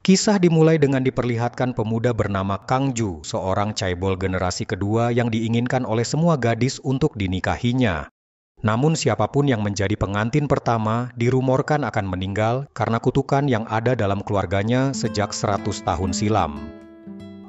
Kisah dimulai dengan diperlihatkan pemuda bernama Kang Ju, seorang chaebol generasi kedua yang diinginkan oleh semua gadis untuk dinikahinya. Namun siapapun yang menjadi pengantin pertama dirumorkan akan meninggal karena kutukan yang ada dalam keluarganya sejak 100 tahun silam.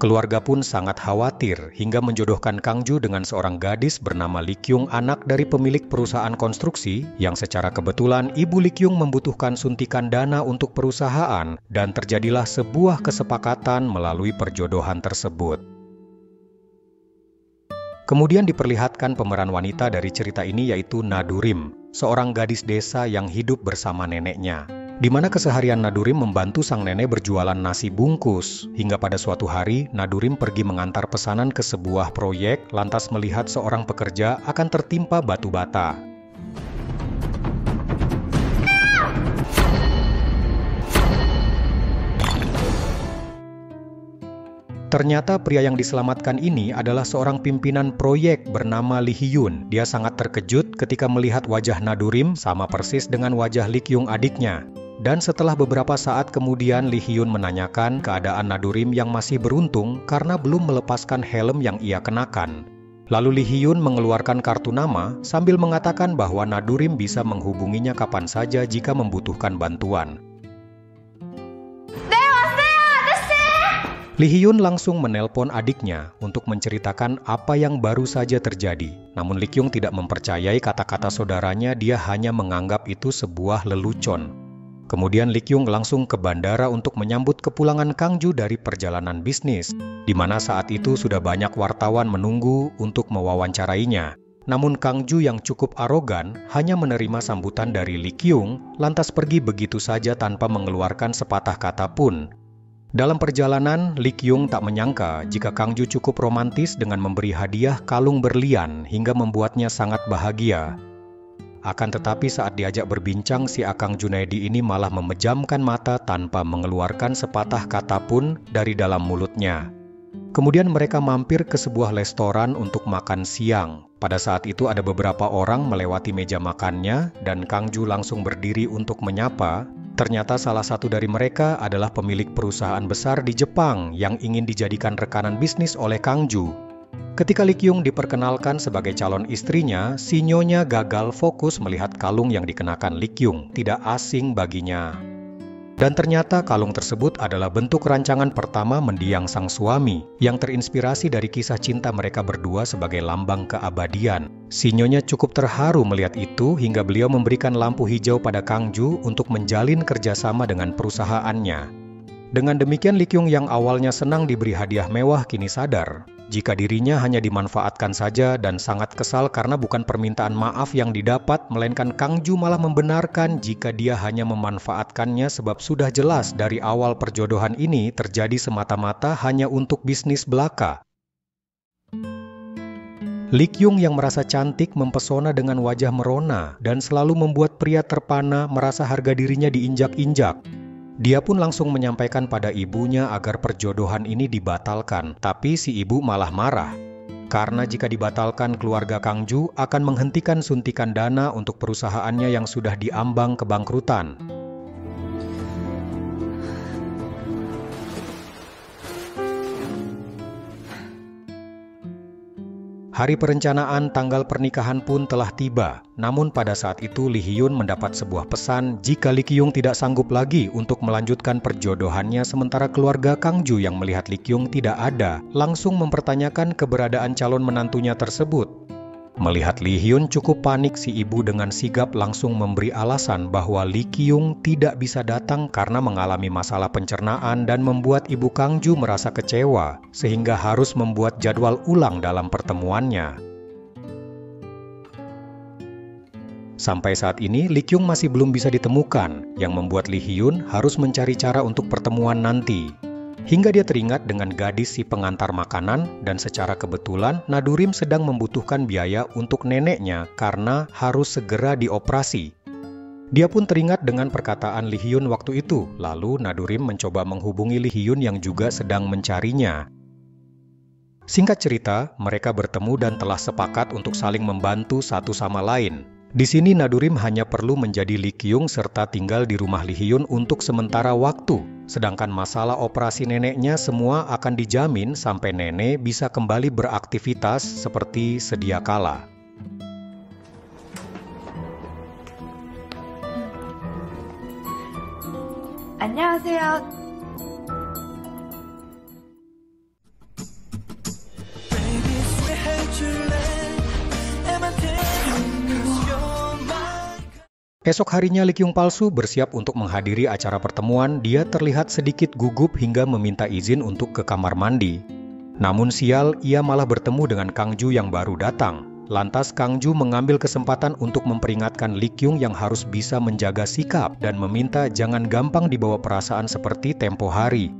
Keluarga pun sangat khawatir hingga menjodohkan Kang Ju dengan seorang gadis bernama Lee Kyung, anak dari pemilik perusahaan konstruksi yang secara kebetulan ibu Lee Kyung membutuhkan suntikan dana untuk perusahaan dan terjadilah sebuah kesepakatan melalui perjodohan tersebut. Kemudian diperlihatkan pemeran wanita dari cerita ini yaitu Nadurim, seorang gadis desa yang hidup bersama neneknya, di mana keseharian Nadurim membantu sang nenek berjualan nasi bungkus. Hingga pada suatu hari, Nadurim pergi mengantar pesanan ke sebuah proyek, lantas melihat seorang pekerja akan tertimpa batu bata. Ternyata pria yang diselamatkan ini adalah seorang pimpinan proyek bernama Lee Hyun. Dia sangat terkejut ketika melihat wajah Nadurim sama persis dengan wajah Lee Kyung adiknya. Dan setelah beberapa saat kemudian Lee Hyun menanyakan keadaan Nadurim yang masih beruntung karena belum melepaskan helm yang ia kenakan. Lalu Lee Hyun mengeluarkan kartu nama sambil mengatakan bahwa Nadurim bisa menghubunginya kapan saja jika membutuhkan bantuan. Lee Hyun langsung menelpon adiknya untuk menceritakan apa yang baru saja terjadi. Namun Lee Kyung tidak mempercayai kata-kata saudaranya, dia hanya menganggap itu sebuah lelucon. Kemudian Lee Kyung langsung ke bandara untuk menyambut kepulangan Kang Ju dari perjalanan bisnis, di mana saat itu sudah banyak wartawan menunggu untuk mewawancarainya. Namun Kang Ju yang cukup arogan hanya menerima sambutan dari Lee Kyung, lantas pergi begitu saja tanpa mengeluarkan sepatah kata pun. Dalam perjalanan, Lee Kyung tak menyangka jika Kang Ju cukup romantis dengan memberi hadiah kalung berlian hingga membuatnya sangat bahagia. Akan tetapi saat diajak berbincang, si Akang Junaidi ini malah memejamkan mata tanpa mengeluarkan sepatah kata pun dari dalam mulutnya. Kemudian mereka mampir ke sebuah restoran untuk makan siang. Pada saat itu ada beberapa orang melewati meja makannya dan Kang Ju langsung berdiri untuk menyapa. Ternyata salah satu dari mereka adalah pemilik perusahaan besar di Jepang yang ingin dijadikan rekanan bisnis oleh Kang Ju. Ketika Lee Kyung diperkenalkan sebagai calon istrinya, si nyonya gagal fokus melihat kalung yang dikenakan Lee Kyung, tidak asing baginya. Dan ternyata kalung tersebut adalah bentuk rancangan pertama mendiang sang suami yang terinspirasi dari kisah cinta mereka berdua sebagai lambang keabadian. Si nyonya cukup terharu melihat itu hingga beliau memberikan lampu hijau pada Kang Ju untuk menjalin kerjasama dengan perusahaannya. Dengan demikian Lee Kyung yang awalnya senang diberi hadiah mewah kini sadar jika dirinya hanya dimanfaatkan saja dan sangat kesal karena bukan permintaan maaf yang didapat, melainkan Kang Ju malah membenarkan jika dia hanya memanfaatkannya sebab sudah jelas dari awal perjodohan ini terjadi semata-mata hanya untuk bisnis belaka. Lee Kyung yang merasa cantik mempesona dengan wajah merona dan selalu membuat pria terpana merasa harga dirinya diinjak-injak. Dia pun langsung menyampaikan pada ibunya agar perjodohan ini dibatalkan, tapi si ibu malah marah. Karena jika dibatalkan, keluarga Kang Ju akan menghentikan suntikan dana untuk perusahaannya yang sudah diambang kebangkrutan. Hari perencanaan tanggal pernikahan pun telah tiba. Namun pada saat itu Lee Hyun mendapat sebuah pesan jika Lee Kyung tidak sanggup lagi untuk melanjutkan perjodohannya, sementara keluarga Kang Ju yang melihat Lee Kyung tidak ada langsung mempertanyakan keberadaan calon menantunya tersebut. Melihat Lee Hyun cukup panik, si ibu dengan sigap langsung memberi alasan bahwa Lee Kyung tidak bisa datang karena mengalami masalah pencernaan dan membuat ibu Kang Ju merasa kecewa sehingga harus membuat jadwal ulang dalam pertemuannya. Sampai saat ini Lee Kyung masih belum bisa ditemukan, yang membuat Lee Hyun harus mencari cara untuk pertemuan nanti. Hingga dia teringat dengan gadis si pengantar makanan dan secara kebetulan Nadurim sedang membutuhkan biaya untuk neneknya karena harus segera dioperasi. Dia pun teringat dengan perkataan Lee Hyun waktu itu, lalu Nadurim mencoba menghubungi Lee Hyun yang juga sedang mencarinya. Singkat cerita, mereka bertemu dan telah sepakat untuk saling membantu satu sama lain. Di sini Nadurim hanya perlu menjadi Likyung serta tinggal di rumah Lihyun untuk sementara waktu. Sedangkan masalah operasi neneknya semua akan dijamin sampai nenek bisa kembali beraktivitas seperti sedia kala. 안녕하세요. Esok harinya Likyung palsu bersiap untuk menghadiri acara pertemuan. Dia terlihat sedikit gugup hingga meminta izin untuk ke kamar mandi. Namun sial, ia malah bertemu dengan Kangju yang baru datang. Lantas Kangju mengambil kesempatan untuk memperingatkan Likyung yang harus bisa menjaga sikap dan meminta jangan gampang dibawa perasaan seperti tempo hari.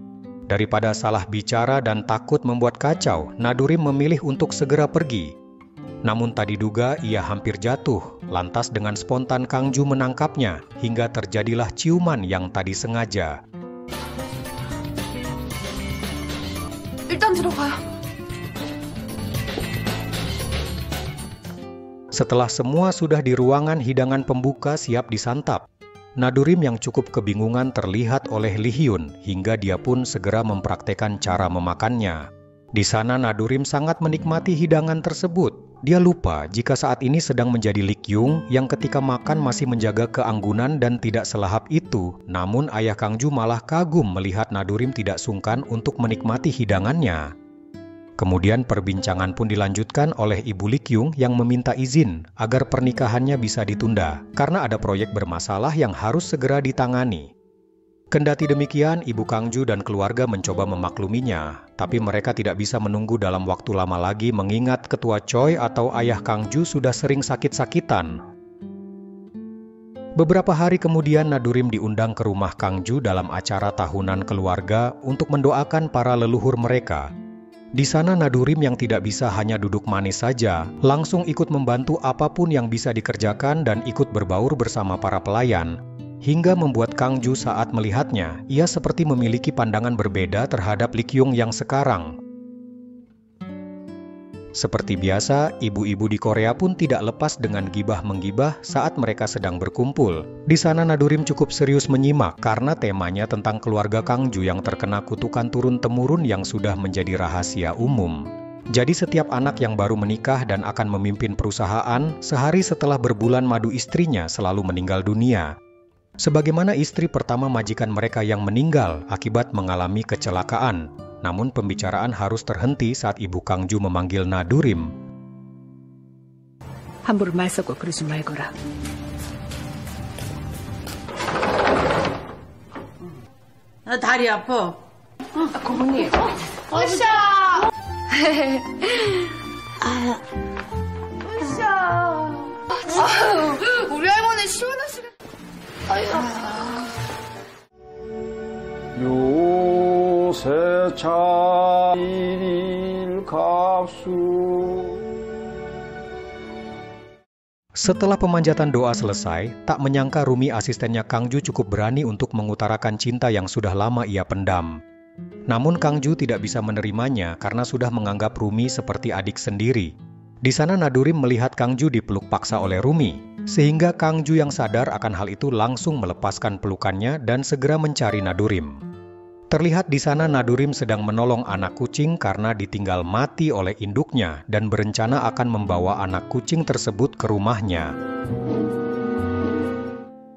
Daripada salah bicara dan takut membuat kacau, Nadurim memilih untuk segera pergi. Namun tak diduga ia hampir jatuh. Lantas dengan spontan Kangju menangkapnya hingga terjadilah ciuman yang tadi sengaja. 일단 들어가요. Setelah semua sudah di ruangan hidangan pembuka siap disantap, Nadurim yang cukup kebingungan terlihat oleh Lihyun hingga dia pun segera mempraktekkan cara memakannya. Di sana Nadurim sangat menikmati hidangan tersebut. Dia lupa jika saat ini sedang menjadi Likyung yang ketika makan masih menjaga keanggunan dan tidak selahap itu. Namun ayah Kangju malah kagum melihat Nadurim tidak sungkan untuk menikmati hidangannya. Kemudian perbincangan pun dilanjutkan oleh Ibu Likyung yang meminta izin agar pernikahannya bisa ditunda karena ada proyek bermasalah yang harus segera ditangani. Kendati demikian, Ibu Kangju dan keluarga mencoba memakluminya, tapi mereka tidak bisa menunggu dalam waktu lama lagi mengingat ketua Choi atau ayah Kangju sudah sering sakit-sakitan. Beberapa hari kemudian Nadurim diundang ke rumah Kangju dalam acara tahunan keluarga untuk mendoakan para leluhur mereka. Di sana Nadurim yang tidak bisa hanya duduk manis saja, langsung ikut membantu apapun yang bisa dikerjakan dan ikut berbaur bersama para pelayan. Hingga membuat Kangju saat melihatnya, ia seperti memiliki pandangan berbeda terhadap Likyung yang sekarang. Seperti biasa, ibu-ibu di Korea pun tidak lepas dengan gibah-menggibah saat mereka sedang berkumpul. Di sana Nadurim cukup serius menyimak karena temanya tentang keluarga Kangju yang terkena kutukan turun-temurun yang sudah menjadi rahasia umum. Jadi setiap anak yang baru menikah dan akan memimpin perusahaan, sehari setelah berbulan madu istrinya selalu meninggal dunia. Sebagaimana istri pertama majikan mereka yang meninggal akibat mengalami kecelakaan. Namun pembicaraan harus terhenti saat Ibu Kangju memanggil Nadurim. 함부로 말 섞고 그러지 말거라. 다리 아파. 고모님. 으쌰! 으쌰! 우리 할머니 시원하시네. 요새 자일 갑수. Setelah pemanjatan doa selesai, tak menyangka Rumi asistennya Kangju cukup berani untuk mengutarakan cinta yang sudah lama ia pendam. Namun Kangju tidak bisa menerimanya karena sudah menganggap Rumi seperti adik sendiri. Di sana Nadurim melihat Kangju dipeluk paksa oleh Rumi, sehingga Kangju yang sadar akan hal itu langsung melepaskan pelukannya dan segera mencari Nadurim. Terlihat di sana Nadurim sedang menolong anak kucing karena ditinggal mati oleh induknya dan berencana akan membawa anak kucing tersebut ke rumahnya.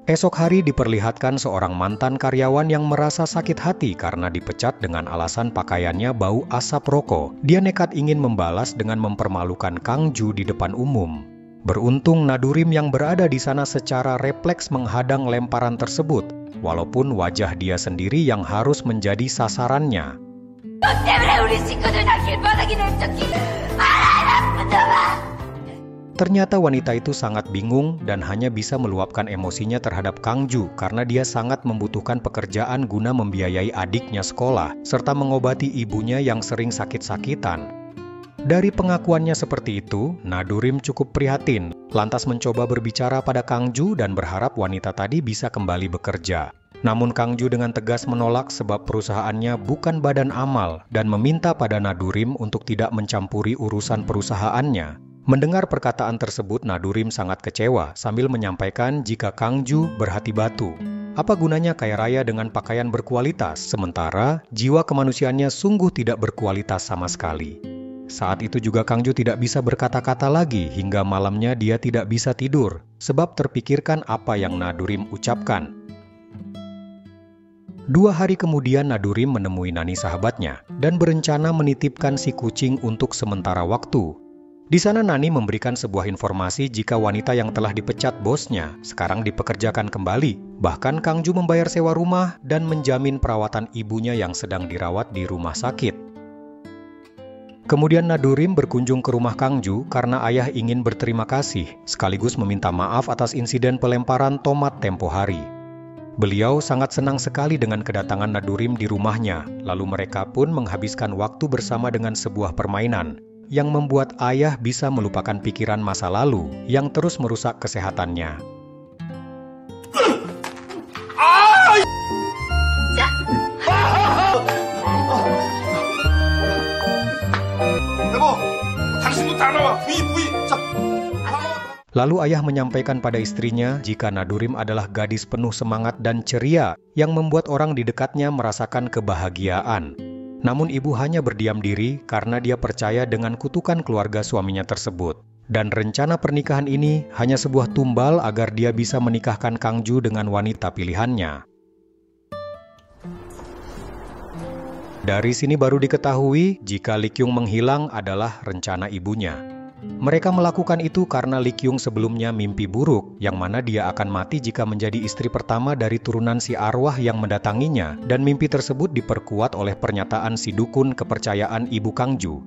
Esok hari diperlihatkan seorang mantan karyawan yang merasa sakit hati karena dipecat dengan alasan pakaiannya bau asap rokok. Dia nekat ingin membalas dengan mempermalukan Kangju di depan umum. Beruntung Nadurim yang berada di sana secara refleks menghadang lemparan tersebut, walaupun wajah dia sendiri yang harus menjadi sasarannya. Ternyata wanita itu sangat bingung dan hanya bisa meluapkan emosinya terhadap Kangju karena dia sangat membutuhkan pekerjaan guna membiayai adiknya sekolah, serta mengobati ibunya yang sering sakit-sakitan. Dari pengakuannya seperti itu, Nadurim cukup prihatin, lantas mencoba berbicara pada Kangju dan berharap wanita tadi bisa kembali bekerja. Namun Kangju dengan tegas menolak sebab perusahaannya bukan badan amal dan meminta pada Nadurim untuk tidak mencampuri urusan perusahaannya. Mendengar perkataan tersebut, Nadurim sangat kecewa sambil menyampaikan jika Kangju berhati batu. Apa gunanya kaya raya dengan pakaian berkualitas, sementara jiwa kemanusiaannya sungguh tidak berkualitas sama sekali. Saat itu juga Kangju tidak bisa berkata-kata lagi hingga malamnya dia tidak bisa tidur, sebab terpikirkan apa yang Nadurim ucapkan. 2 hari kemudian Nadurim menemui Nani sahabatnya dan berencana menitipkan si kucing untuk sementara waktu. Di sana Nani memberikan sebuah informasi jika wanita yang telah dipecat bosnya sekarang dipekerjakan kembali. Bahkan Kangju membayar sewa rumah dan menjamin perawatan ibunya yang sedang dirawat di rumah sakit. Kemudian Nadurim berkunjung ke rumah Kangju karena ayah ingin berterima kasih, sekaligus meminta maaf atas insiden pelemparan tomat tempo hari. Beliau sangat senang sekali dengan kedatangan Nadurim di rumahnya, lalu mereka pun menghabiskan waktu bersama dengan sebuah permainan yang membuat ayah bisa melupakan pikiran masa lalu yang terus merusak kesehatannya. Lalu ayah menyampaikan pada istrinya jika Nadurim adalah gadis penuh semangat dan ceria yang membuat orang di dekatnya merasakan kebahagiaan. Namun ibu hanya berdiam diri karena dia percaya dengan kutukan keluarga suaminya tersebut. Dan rencana pernikahan ini hanya sebuah tumbal agar dia bisa menikahkan Kangju dengan wanita pilihannya. Dari sini baru diketahui jika Likyung menghilang adalah rencana ibunya. Mereka melakukan itu karena Likyung sebelumnya mimpi buruk, yang mana dia akan mati jika menjadi istri pertama dari turunan si arwah yang mendatanginya, dan mimpi tersebut diperkuat oleh pernyataan si dukun kepercayaan ibu Kangju.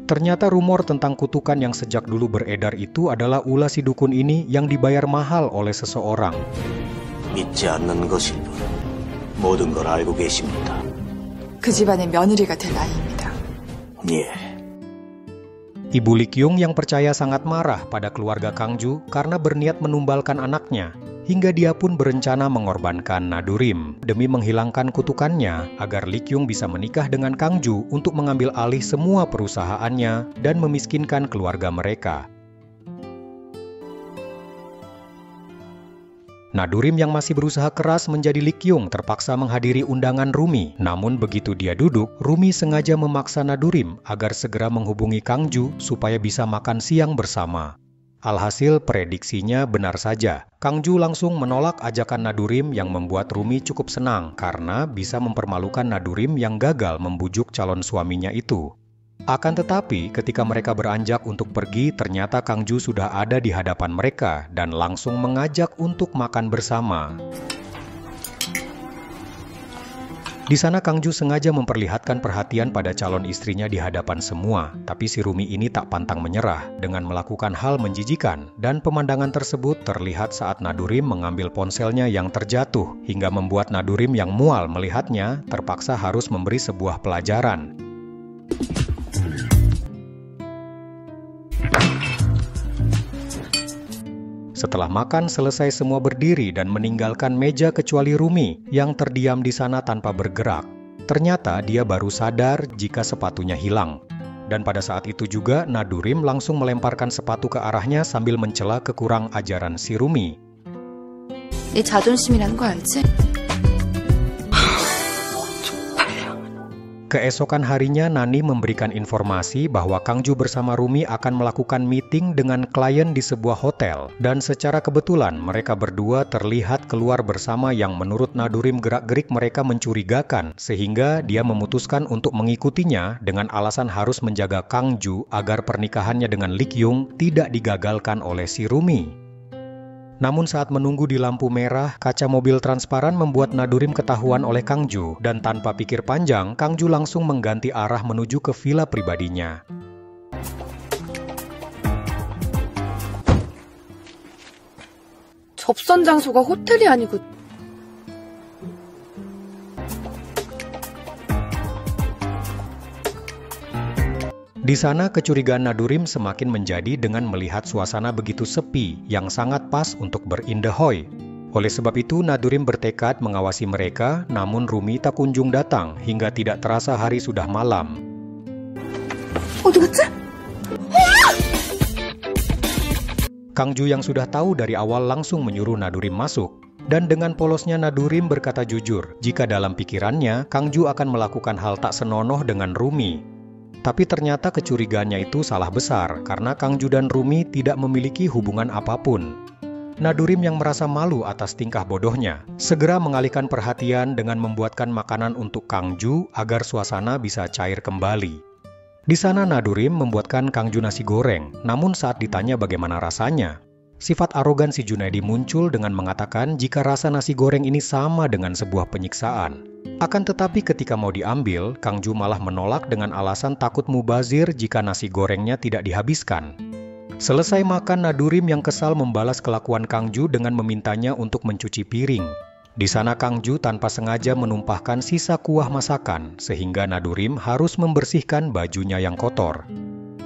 Ternyata rumor tentang kutukan yang sejak dulu beredar itu adalah ulah si dukun ini yang dibayar mahal oleh seseorang. 믿지 않는 것일 뿐 모든 걸 알고 계십니다. 그 집안의 며느리가 될 나이입니다. 예. Ibu Likyung yang percaya sangat marah pada keluarga Kangju karena berniat menumbalkan anaknya, hingga dia pun berencana mengorbankan Nadurim demi menghilangkan kutukannya agar Likyung bisa menikah dengan Kangju untuk mengambil alih semua perusahaannya dan memiskinkan keluarga mereka. Nadurim yang masih berusaha keras menjadi Likyung terpaksa menghadiri undangan Rumi. Namun begitu dia duduk, Rumi sengaja memaksa Nadurim agar segera menghubungi Kangju supaya bisa makan siang bersama. Alhasil prediksinya benar saja. Kangju langsung menolak ajakan Nadurim yang membuat Rumi cukup senang karena bisa mempermalukan Nadurim yang gagal membujuk calon suaminya itu. Akan tetapi, ketika mereka beranjak untuk pergi, ternyata Kangju sudah ada di hadapan mereka dan langsung mengajak untuk makan bersama. Di sana Kangju sengaja memperlihatkan perhatian pada calon istrinya di hadapan semua, tapi si Rumi ini tak pantang menyerah dengan melakukan hal menjijikan, dan pemandangan tersebut terlihat saat Nadurim mengambil ponselnya yang terjatuh, hingga membuat Nadurim yang mual melihatnya terpaksa harus memberi sebuah pelajaran. Setelah makan selesai, semua berdiri dan meninggalkan meja kecuali Rumi yang terdiam di sana tanpa bergerak. Ternyata dia baru sadar jika sepatunya hilang. Dan pada saat itu juga Nadurim langsung melemparkan sepatu ke arahnya sambil mencela kekurang ajaran si Rumi. 네 자존심이라는 거 알지? Keesokan harinya Nani memberikan informasi bahwa Kangju bersama Rumi akan melakukan meeting dengan klien di sebuah hotel. Dan secara kebetulan mereka berdua terlihat keluar bersama yang menurut Nadurim gerak-gerik mereka mencurigakan. Sehingga dia memutuskan untuk mengikutinya dengan alasan harus menjaga Kangju agar pernikahannya dengan Likyung tidak digagalkan oleh si Rumi. Namun saat menunggu di lampu merah, kaca mobil transparan membuat Nadurim ketahuan oleh Kangju, dan tanpa pikir panjang, Kangju langsung mengganti arah menuju ke villa pribadinya. 접선 장소가 호텔이 아니고 Di sana kecurigaan Nadurim semakin menjadi dengan melihat suasana begitu sepi yang sangat pas untuk berindahoy. Oleh sebab itu Nadurim bertekad mengawasi mereka, namun Rumi tak kunjung datang hingga tidak terasa hari sudah malam. 어디 갔지? Kang Ju yang sudah tahu dari awal langsung menyuruh Nadurim masuk. Dan dengan polosnya Nadurim berkata jujur, jika dalam pikirannya Kang Ju akan melakukan hal tak senonoh dengan Rumi. Tapi ternyata kecurigaannya itu salah besar, karena Kang Ju dan Rumi tidak memiliki hubungan apapun. Nadurim yang merasa malu atas tingkah bodohnya, segera mengalihkan perhatian dengan membuatkan makanan untuk Kang Ju agar suasana bisa cair kembali. Di sana Nadurim membuatkan Kang Ju nasi goreng, namun saat ditanya bagaimana rasanya, sifat arogan si Junaidi muncul dengan mengatakan jika rasa nasi goreng ini sama dengan sebuah penyiksaan. Akan tetapi ketika mau diambil, Kang Ju malah menolak dengan alasan takut mubazir jika nasi gorengnya tidak dihabiskan. Selesai makan, Nadurim yang kesal membalas kelakuan Kang Ju dengan memintanya untuk mencuci piring. Di sana Kang Ju tanpa sengaja menumpahkan sisa kuah masakan, sehingga Nadurim harus membersihkan bajunya yang kotor.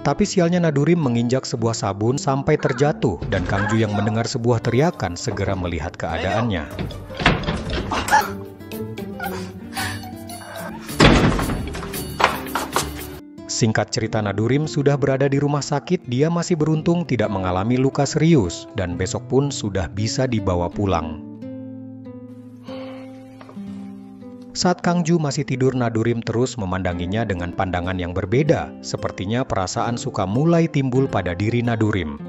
Tapi sialnya Nadurim menginjak sebuah sabun sampai terjatuh, dan Kang Ju yang mendengar sebuah teriakan segera melihat keadaannya. Singkat cerita, Nadurim sudah berada di rumah sakit, dia masih beruntung tidak mengalami luka serius, dan besok pun sudah bisa dibawa pulang. Saat Kang Ju masih tidur, Nadurim terus memandanginya dengan pandangan yang berbeda. Sepertinya perasaan suka mulai timbul pada diri Nadurim.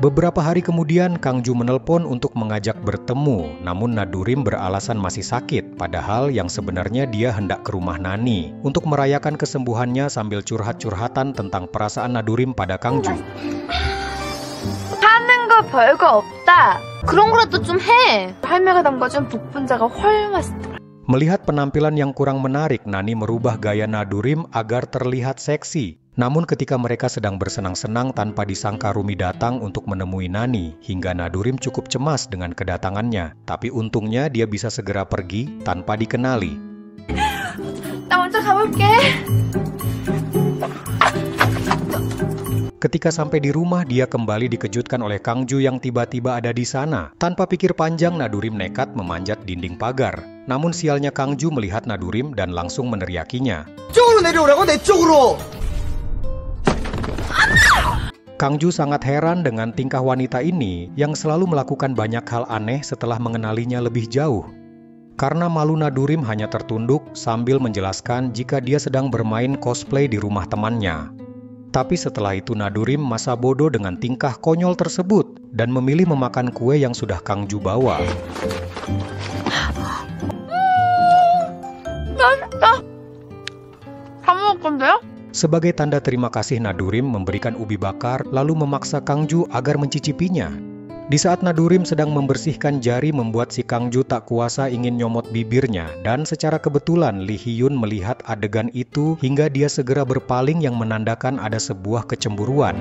Beberapa hari kemudian, Kang Ju menelpon untuk mengajak bertemu, namun Nadurim beralasan masih sakit, padahal yang sebenarnya dia hendak ke rumah Nani untuk merayakan kesembuhannya sambil curhat-curhatan tentang perasaan Nadurim pada Kang Ju. 하는 거 별거 없다. 그런 거라도 좀 해. 할매가 담가준 복분자가 훨 맛있더라. Melihat penampilan yang kurang menarik, Nani merubah gaya Nadurim agar terlihat seksi. Namun ketika mereka sedang bersenang-senang tanpa disangka Rumi datang untuk menemui Nani, hingga Nadurim cukup cemas dengan kedatangannya. Tapi untungnya dia bisa segera pergi tanpa dikenali. 나 먼저 가볼게. Ketika sampai di rumah, dia kembali dikejutkan oleh Kang Ju yang tiba-tiba ada di sana. Tanpa pikir panjang, Nadurim nekat memanjat dinding pagar. Namun sialnya Kang Ju melihat Nadurim dan langsung meneriakinya. 쪽으로 내려오라고, 내 쪽으로! Kang Ju sangat heran dengan tingkah wanita ini yang selalu melakukan banyak hal aneh setelah mengenalinya lebih jauh. Karena malu, Nadurim hanya tertunduk sambil menjelaskan jika dia sedang bermain cosplay di rumah temannya. Tapi setelah itu Nadurim masa bodoh dengan tingkah konyol tersebut dan memilih memakan kue yang sudah Kang Ju bawa. 다 먹을 건데요? Sebagai tanda terima kasih, Nadurim memberikan ubi bakar lalu memaksa Kang Ju agar mencicipinya. Di saat Nadurim sedang membersihkan jari, membuat si Kang Ju tak kuasa ingin nyomot bibirnya, dan secara kebetulan Lee Hyun melihat adegan itu hingga dia segera berpaling yang menandakan ada sebuah kecemburuan.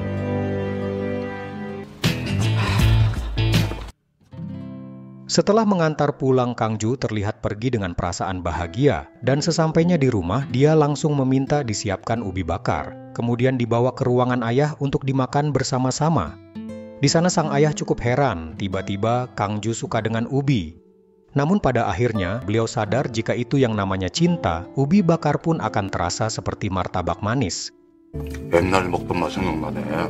Setelah mengantar pulang, Kang Ju terlihat pergi dengan perasaan bahagia, dan sesampainya di rumah, dia langsung meminta disiapkan ubi bakar. Kemudian dibawa ke ruangan ayah untuk dimakan bersama-sama. Di sana sang ayah cukup heran, tiba-tiba Kang Ju suka dengan ubi. Namun pada akhirnya, beliau sadar jika itu yang namanya cinta, ubi bakar pun akan terasa seperti martabak manis. 옛날 먹던 맛이 생각나네.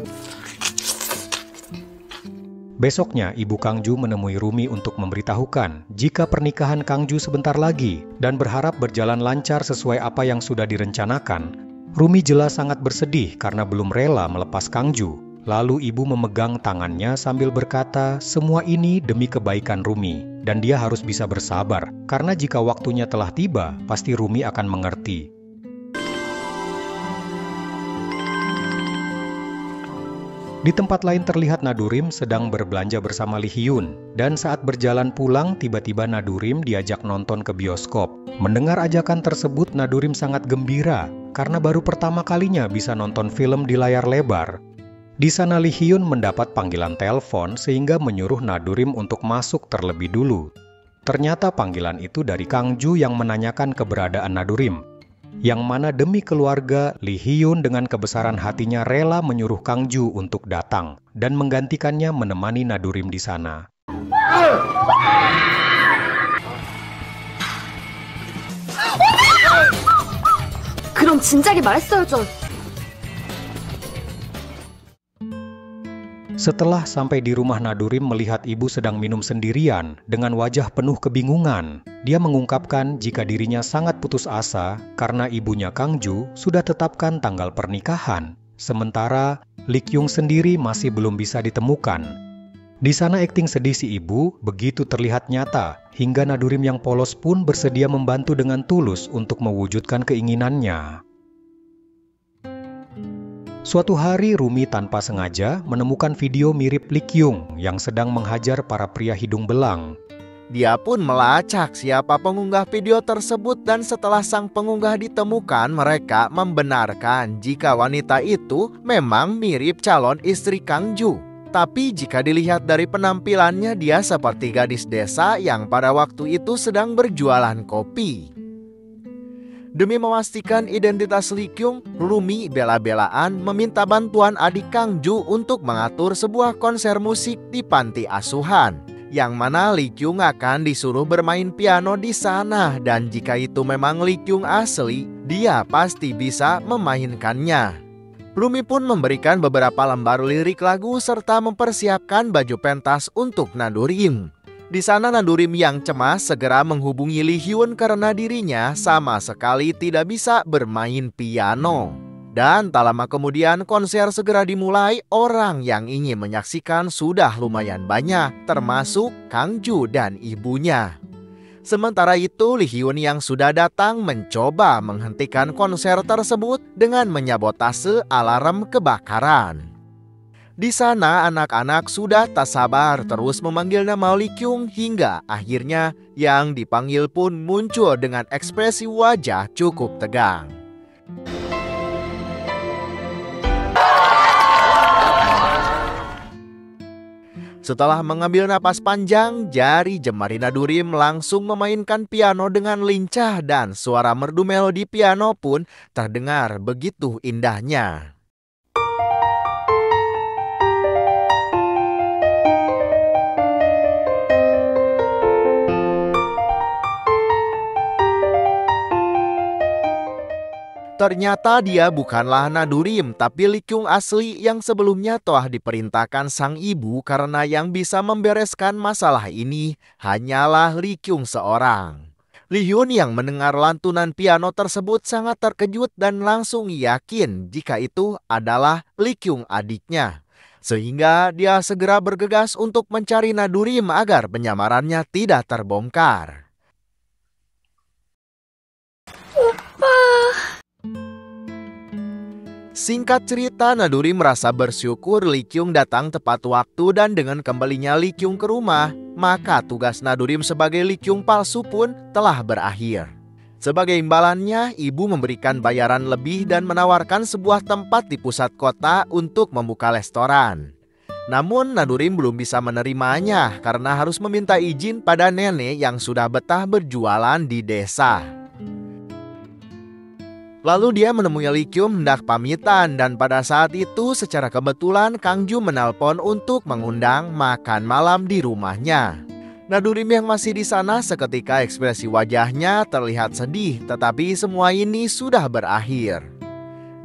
Besoknya, ibu Kang Ju menemui Rumi untuk memberitahukan jika pernikahan Kang Ju sebentar lagi dan berharap berjalan lancar sesuai apa yang sudah direncanakan. Rumi jelas sangat bersedih karena belum rela melepas Kang Ju. Lalu ibu memegang tangannya sambil berkata, semua ini demi kebaikan Rumi, dan dia harus bisa bersabar, karena jika waktunya telah tiba, pasti Rumi akan mengerti. Di tempat lain terlihat Nadurim sedang berbelanja bersama Lee Hyun, dan saat berjalan pulang, tiba-tiba Nadurim diajak nonton ke bioskop. Mendengar ajakan tersebut, Nadurim sangat gembira, karena baru pertama kalinya bisa nonton film di layar lebar. Di sana Lee Hyun mendapat panggilan telepon sehingga menyuruh Nadurim untuk masuk terlebih dulu. Ternyata panggilan itu dari Kang Ju yang menanyakan keberadaan Nadurim. Yang mana demi keluarga, Lee Hyun dengan kebesaran hatinya rela menyuruh Kang Ju untuk datang dan menggantikannya menemani Nadurim di sana. 그럼 진작에 말했어야죠. Setelah sampai di rumah Nadurim melihat ibu sedang minum sendirian dengan wajah penuh kebingungan, dia mengungkapkan jika dirinya sangat putus asa karena ibunya Kangju sudah tetapkan tanggal pernikahan, sementara Lee Kyung sendiri masih belum bisa ditemukan. Di sana akting sedih si ibu begitu terlihat nyata, hingga Nadurim yang polos pun bersedia membantu dengan tulus untuk mewujudkan keinginannya. Suatu hari Rumi tanpa sengaja menemukan video mirip Lee Kyung yang sedang menghajar para pria hidung belang. Dia pun melacak siapa pengunggah video tersebut dan setelah sang pengunggah ditemukan, mereka membenarkan jika wanita itu memang mirip calon istri Kangju. Tapi jika dilihat dari penampilannya, dia seperti gadis desa yang pada waktu itu sedang berjualan kopi. Demi memastikan identitas Lee Kyung, Rumi bela-belaan meminta bantuan adik Kangju untuk mengatur sebuah konser musik di panti asuhan, yang mana Lee Kyung akan disuruh bermain piano di sana, dan jika itu memang Lee Kyung asli, dia pasti bisa memainkannya. Rumi pun memberikan beberapa lembar lirik lagu serta mempersiapkan baju pentas untuk Nadurim. Di sana Nadurim yang cemas segera menghubungi Lee Hyun karena dirinya sama sekali tidak bisa bermain piano. Dan tak lama kemudian konser segera dimulai. Orang yang ingin menyaksikan sudah lumayan banyak, termasuk Kangju dan ibunya. Sementara itu Lee Hyun yang sudah datang mencoba menghentikan konser tersebut dengan menyabotase alarm kebakaran. Di sana anak-anak sudah tak sabar terus memanggil nama Lee Kyung hingga akhirnya yang dipanggil pun muncul dengan ekspresi wajah cukup tegang. Setelah mengambil napas panjang, jari jemari Nadurim langsung memainkan piano dengan lincah dan suara merdu melodi piano pun terdengar begitu indahnya. Ternyata dia bukanlah Nadurim, tapi Lee Kyung asli yang sebelumnya telah diperintahkan sang ibu karena yang bisa membereskan masalah ini hanyalah Lee Kyung seorang. Lee Hyun yang mendengar lantunan piano tersebut sangat terkejut dan langsung yakin jika itu adalah Lee Kyung adiknya. Sehingga dia segera bergegas untuk mencari Nadurim agar penyamarannya tidak terbongkar. Singkat cerita, Nadurim merasa bersyukur Lee Kyung datang tepat waktu dan dengan kembalinya Lee Kyung ke rumah, maka tugas Nadurim sebagai Lee Kyung palsu pun telah berakhir. Sebagai imbalannya, ibu memberikan bayaran lebih dan menawarkan sebuah tempat di pusat kota untuk membuka restoran. Namun Nadurim belum bisa menerimanya karena harus meminta izin pada nenek yang sudah betah berjualan di desa. Lalu dia menemui Lee Kyung hendak pamitan dan pada saat itu secara kebetulan Kangju menelpon untuk mengundang makan malam di rumahnya. Nadurim yang masih di sana seketika ekspresi wajahnya terlihat sedih, tetapi semua ini sudah berakhir.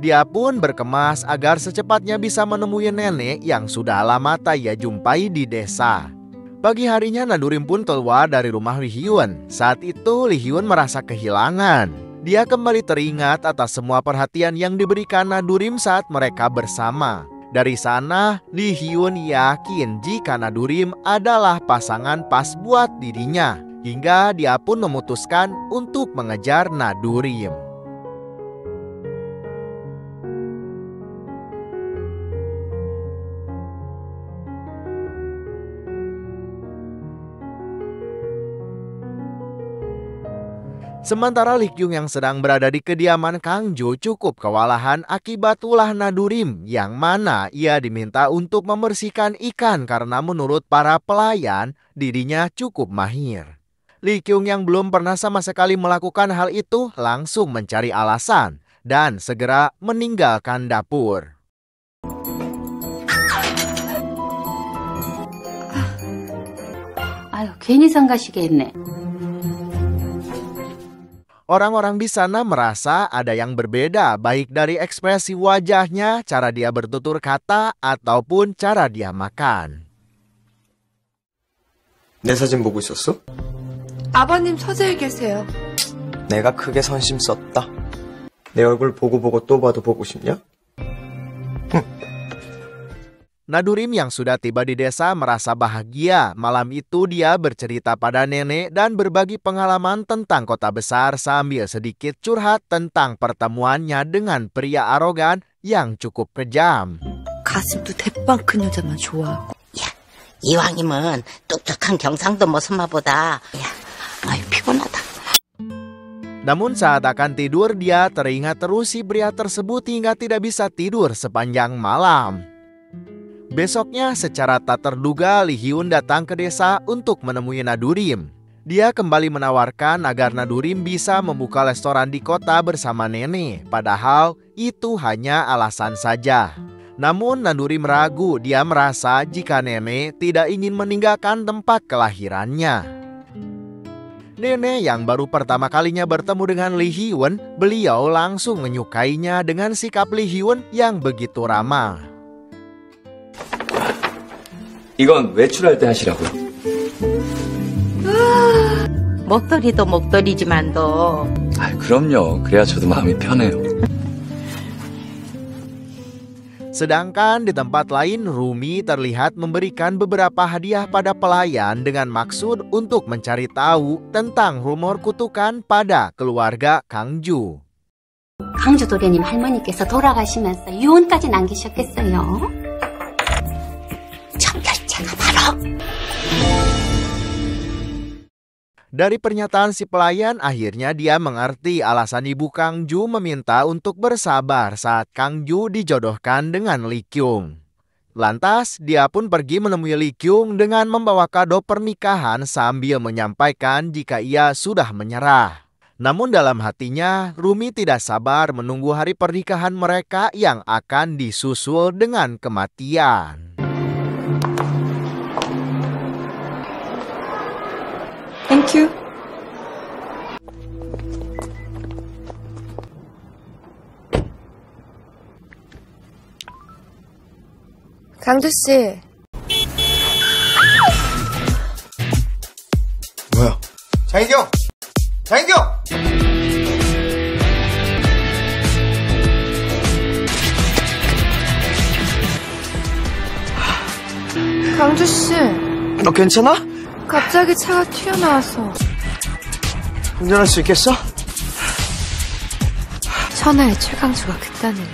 Dia pun berkemas agar secepatnya bisa menemui nenek yang sudah lama tak ia jumpai di desa. Pagi harinya Nadurim pun keluar dari rumah Lee Hyun. Saat itu Lee Hyun merasa kehilangan. Dia kembali teringat atas semua perhatian yang diberikan Nadurim saat mereka bersama. Dari sana, Lee Hyun yakin jika Nadurim adalah pasangan pas buat dirinya. Hingga dia pun memutuskan untuk mengejar Nadurim. Sementara Lee Kyung yang sedang berada di kediaman Kangju cukup kewalahan akibat ulah Nadurim yang mana ia diminta untuk membersihkan ikan karena menurut para pelayan dirinya cukup mahir. Lee Kyung yang belum pernah sama sekali melakukan hal itu langsung mencari alasan dan segera meninggalkan dapur. 아유, 괜히 산 가시게 했네. Orang-orang di sana merasa ada yang berbeda, baik dari ekspresi wajahnya, cara dia bertutur kata, ataupun cara dia makan. 내 사진 보고 있었어? 아버님 서재에 계세요. 내가 크게 선심 썼다. 내 얼굴 보고 또 봐도 보고 싶냐? Nadurim yang sudah tiba di desa merasa bahagia. Malam itu dia bercerita pada nenek dan berbagi pengalaman tentang kota besar sambil sedikit curhat tentang pertemuannya dengan pria arogan yang cukup kejam. 가슴도 대빵 큰 여자만 좋아하고. 야, 이왕이면 똑똑한 경상도 모습만 보다. 야, 아유 피곤하다. Namun saat akan tidur dia teringat terus si pria tersebut hingga tidak bisa tidur sepanjang malam. Besoknya secara tak terduga Lee Hyun datang ke desa untuk menemui Nadurim. Dia kembali menawarkan agar Nadurim bisa membuka restoran di kota bersama nenek. Padahal itu hanya alasan saja. Namun Nadurim ragu, dia merasa jika nenek tidak ingin meninggalkan tempat kelahirannya. Nenek yang baru pertama kalinya bertemu dengan Lee Hyun, beliau langsung menyukainya dengan sikap Lee Hyun yang begitu ramah. 이건 외출할 때 하시라고요. 목도리도 목도리지만도. 그럼요. 그래야 저도 마음이 편해요. Sedangkan di tempat lain, Rumi terlihat memberikan beberapa hadiah pada pelayan dengan maksud untuk mencari tahu tentang rumor kutukan pada keluarga Kangju. 강주 도련님 할머니께서 돌아가시면서 유언까지 남기셨겠어요. 청결자가 바로. Dari pernyataan si pelayan, akhirnya dia mengerti alasan ibu Kangju meminta untuk bersabar saat Kangju dijodohkan dengan Lee Kyung. Lantas, dia pun pergi menemui Lee Kyung dengan membawa kado pernikahan sambil menyampaikan jika ia sudah menyerah. Namun dalam hatinya, Rumi tidak sabar menunggu hari pernikahan mereka yang akan disusul dengan kematian. Thank you. 강주 씨. 뭐야? 장희경! 장희경! 강주 씨. 너 괜찮아? 갑자기 차가 튀어나와서. 운전할 수 있겠어? 천하의 최강주가 그딴 일을.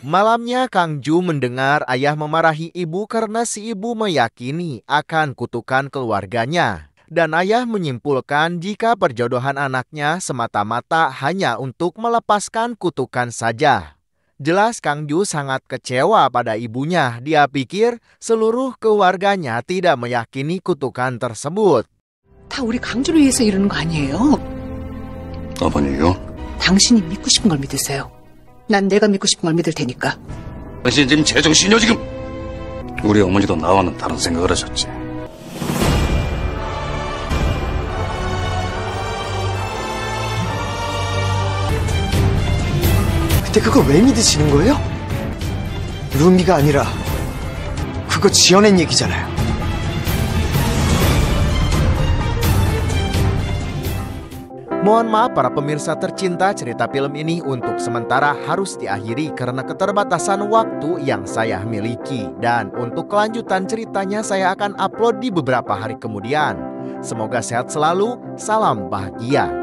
Malamnya Kangju mendengar ayah memarahi ibu karena si ibu meyakini akan kutukan keluarganya. Dan ayah menyimpulkan jika perjodohan anaknya semata-mata hanya untuk melepaskan kutukan saja. Jelas Kangju sangat kecewa pada ibunya. Dia pikir seluruh keluarganya tidak meyakini kutukan tersebut. 다 우리 강주를 위해서 이러는 거 아니에요? 아버님이요? 당신이 믿고 싶은 걸 믿으세요. 난 내가 믿고 싶은 걸 믿을 테니까. 당신 지금 제정신이요 지금? 우리 어머니도 나와는 다른 생각을 하셨지. 근데 그걸 왜 믿으시는 거예요? 루미가 아니라 그거 지어낸 얘기잖아요. Mohon maaf para pemirsa tercinta, cerita film ini untuk sementara harus diakhiri karena keterbatasan waktu yang saya miliki. Dan untuk kelanjutan ceritanya saya akan upload di beberapa hari kemudian. Semoga sehat selalu, salam bahagia.